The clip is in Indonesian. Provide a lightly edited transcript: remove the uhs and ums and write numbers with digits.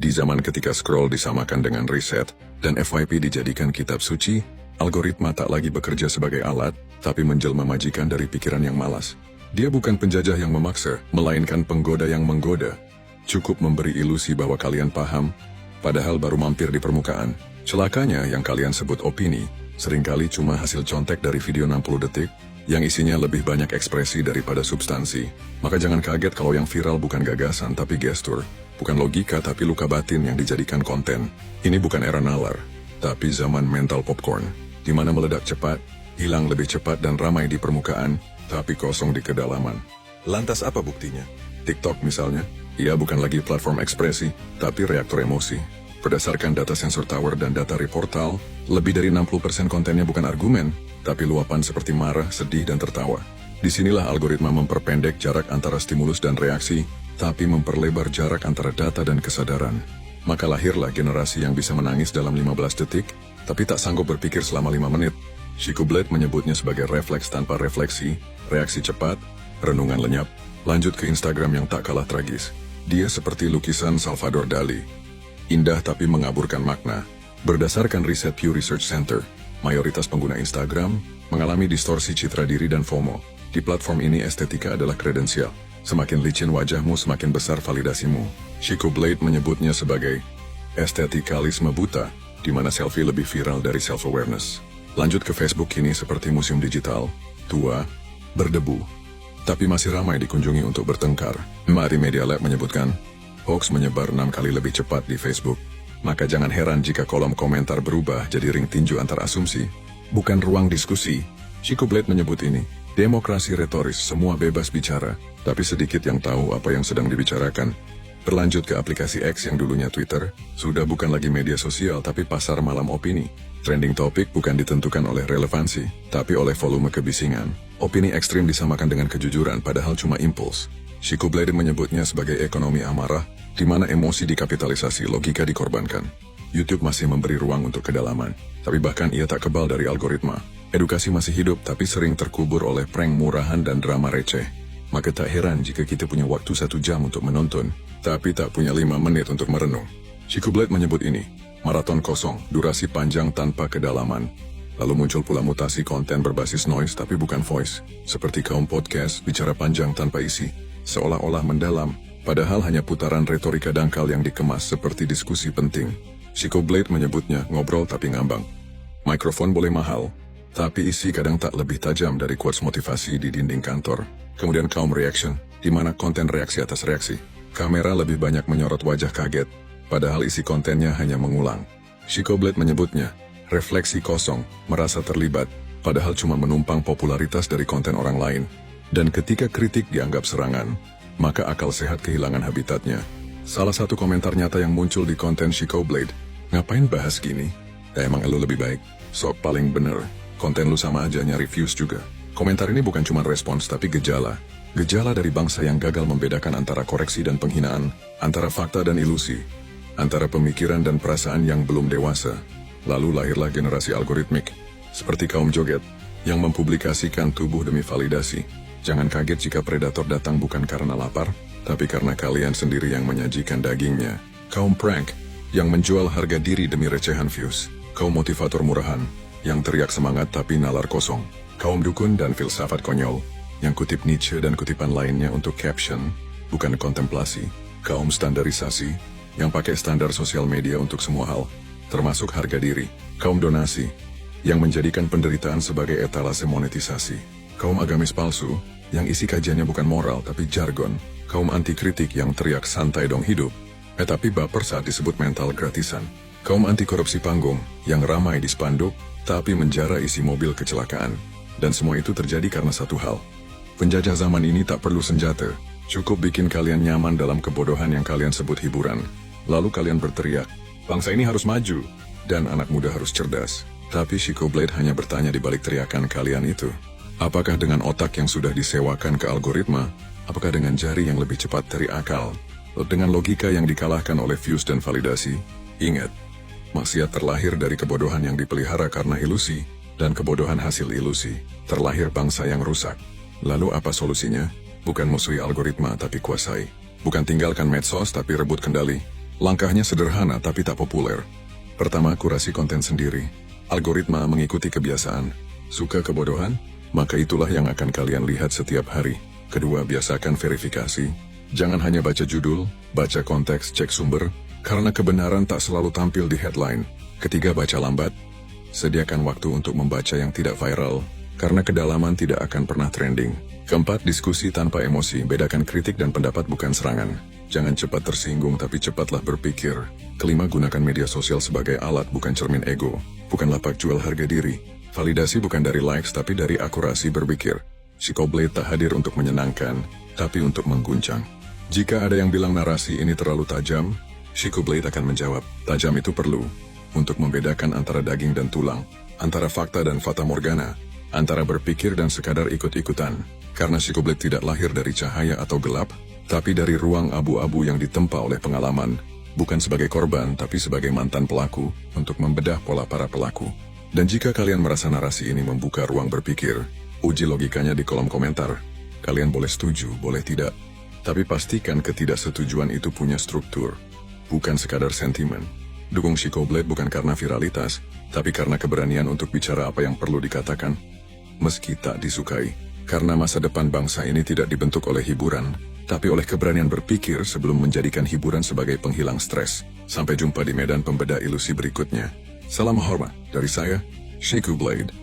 Di zaman ketika scroll disamakan dengan riset, dan FYP dijadikan kitab suci, algoritma tak lagi bekerja sebagai alat, tapi menjelma majikan dari pikiran yang malas. Dia bukan penjajah yang memaksa, melainkan penggoda yang menggoda. Cukup memberi ilusi bahwa kalian paham, padahal baru mampir di permukaan. Celakanya yang kalian sebut opini, seringkali cuma hasil contek dari video 60 detik, yang isinya lebih banyak ekspresi daripada substansi. Maka jangan kaget kalau yang viral bukan gagasan tapi gestur, bukan logika tapi luka batin yang dijadikan konten. Ini bukan era nalar, tapi zaman mental popcorn, di mana meledak cepat, hilang lebih cepat dan ramai di permukaan, tapi kosong di kedalaman. Lantas apa buktinya? TikTok misalnya, ia bukan lagi platform ekspresi, tapi reaktor emosi. Berdasarkan data Sensor Tower dan data Reportal, lebih dari 60% kontennya bukan argumen, tapi luapan seperti marah, sedih, dan tertawa. Disinilah algoritma memperpendek jarak antara stimulus dan reaksi, tapi memperlebar jarak antara data dan kesadaran. Maka lahirlah generasi yang bisa menangis dalam 15 detik, tapi tak sanggup berpikir selama 5 menit. Chico Blade menyebutnya sebagai refleks tanpa refleksi, reaksi cepat, renungan lenyap. Lanjut ke Instagram yang tak kalah tragis. Dia seperti lukisan Salvador Dali. Indah tapi mengaburkan makna. Berdasarkan riset Pew Research Center, mayoritas pengguna Instagram mengalami distorsi citra diri dan FOMO. Di platform ini estetika adalah kredensial. Semakin licin wajahmu, semakin besar validasimu. Chico Blade menyebutnya sebagai estetikalisme buta, di mana selfie lebih viral dari self-awareness. Lanjut ke Facebook kini seperti museum digital, tua, berdebu, tapi masih ramai dikunjungi untuk bertengkar. Mari Media Lab menyebutkan, hoax menyebar 6 kali lebih cepat di Facebook. Maka jangan heran jika kolom komentar berubah jadi ring tinju antar asumsi, bukan ruang diskusi. Chico Blade menyebut ini, demokrasi retoris, semua bebas bicara, tapi sedikit yang tahu apa yang sedang dibicarakan. Berlanjut ke aplikasi X yang dulunya Twitter, sudah bukan lagi media sosial tapi pasar malam opini. Trending topik bukan ditentukan oleh relevansi, tapi oleh volume kebisingan. Opini ekstrim disamakan dengan kejujuran padahal cuma impuls. Chico Blade menyebutnya sebagai ekonomi amarah, di mana emosi dikapitalisasi, logika dikorbankan. YouTube masih memberi ruang untuk kedalaman, tapi bahkan ia tak kebal dari algoritma. Edukasi masih hidup, tapi sering terkubur oleh prank murahan dan drama receh. Maka tak heran jika kita punya waktu 1 jam untuk menonton, tapi tak punya 5 menit untuk merenung. Chico Blade menyebut ini, maraton kosong, durasi panjang tanpa kedalaman. Lalu muncul pula mutasi konten berbasis noise tapi bukan voice, seperti kaum podcast bicara panjang tanpa isi. Seolah-olah mendalam, padahal hanya putaran retorika dangkal yang dikemas seperti diskusi penting. Chico Blade menyebutnya ngobrol tapi ngambang. Mikrofon boleh mahal, tapi isi kadang tak lebih tajam dari quotes motivasi di dinding kantor. Kemudian kaum reaction, di mana konten reaksi atas reaksi. Kamera lebih banyak menyorot wajah kaget, padahal isi kontennya hanya mengulang. Chico Blade menyebutnya, refleksi kosong, merasa terlibat, padahal cuma menumpang popularitas dari konten orang lain. Dan ketika kritik dianggap serangan, maka akal sehat kehilangan habitatnya. Salah satu komentar nyata yang muncul di konten Chico Blade, ngapain bahas gini? Ya emang elu lebih baik, sok paling bener, konten lu sama aja nyari views juga. Komentar ini bukan cuma respons tapi gejala. Gejala dari bangsa yang gagal membedakan antara koreksi dan penghinaan, antara fakta dan ilusi, antara pemikiran dan perasaan yang belum dewasa. Lalu lahirlah generasi algoritmik, seperti kaum joget, yang mempublikasikan tubuh demi validasi. Jangan kaget jika predator datang bukan karena lapar, tapi karena kalian sendiri yang menyajikan dagingnya. Kaum prank, yang menjual harga diri demi recehan views. Kaum motivator murahan, yang teriak semangat tapi nalar kosong. Kaum dukun dan filsafat konyol, yang kutip Nietzsche dan kutipan lainnya untuk caption, bukan kontemplasi. Kaum standarisasi, yang pakai standar sosial media untuk semua hal, termasuk harga diri. Kaum donasi, yang menjadikan penderitaan sebagai etalase monetisasi. Kaum agamis palsu, yang isi kajiannya bukan moral tapi jargon. Kaum anti kritik yang teriak santai dong hidup, tapi baper saat disebut mental gratisan. Kaum anti korupsi panggung, yang ramai di spanduk, tapi menjara isi mobil kecelakaan. Dan semua itu terjadi karena satu hal. Penjajah zaman ini tak perlu senjata, cukup bikin kalian nyaman dalam kebodohan yang kalian sebut hiburan. Lalu kalian berteriak, bangsa ini harus maju, dan anak muda harus cerdas. Tapi Chico Blade hanya bertanya di balik teriakan kalian itu. Apakah dengan otak yang sudah disewakan ke algoritma? Apakah dengan jari yang lebih cepat dari akal? Dengan logika yang dikalahkan oleh views dan validasi? Ingat, maksiat terlahir dari kebodohan yang dipelihara karena ilusi, dan kebodohan hasil ilusi. Terlahir bangsa yang rusak. Lalu apa solusinya? Bukan musuhi algoritma tapi kuasai. Bukan tinggalkan medsos tapi rebut kendali. Langkahnya sederhana tapi tak populer. Pertama, kurasi konten sendiri. Algoritma mengikuti kebiasaan. Suka kebodohan? Maka itulah yang akan kalian lihat setiap hari. Kedua, biasakan verifikasi. Jangan hanya baca judul, baca konteks, cek sumber, karena kebenaran tak selalu tampil di headline. Ketiga, baca lambat. Sediakan waktu untuk membaca yang tidak viral, karena kedalaman tidak akan pernah trending. Keempat, diskusi tanpa emosi. Bedakan kritik dan pendapat bukan serangan. Jangan cepat tersinggung tapi cepatlah berpikir. Kelima, gunakan media sosial sebagai alat bukan cermin ego. Bukan lapak jual harga diri. Validasi bukan dari likes tapi dari akurasi berpikir. Psychoblade tak hadir untuk menyenangkan, tapi untuk mengguncang. Jika ada yang bilang narasi ini terlalu tajam, Psychoblade akan menjawab, tajam itu perlu untuk membedakan antara daging dan tulang, antara fakta dan fata morgana, antara berpikir dan sekadar ikut-ikutan. Karena Psychoblade tidak lahir dari cahaya atau gelap, tapi dari ruang abu-abu yang ditempa oleh pengalaman, bukan sebagai korban tapi sebagai mantan pelaku untuk membedah pola para pelaku. Dan jika kalian merasa narasi ini membuka ruang berpikir, uji logikanya di kolom komentar. Kalian boleh setuju, boleh tidak. Tapi pastikan ketidaksetujuan itu punya struktur, bukan sekadar sentimen. Dukung Psychoblade bukan karena viralitas, tapi karena keberanian untuk bicara apa yang perlu dikatakan, meski tak disukai. Karena masa depan bangsa ini tidak dibentuk oleh hiburan, tapi oleh keberanian berpikir sebelum menjadikan hiburan sebagai penghilang stres. Sampai jumpa di medan pembeda ilusi berikutnya. Salam hormat dari saya, Psychoblade.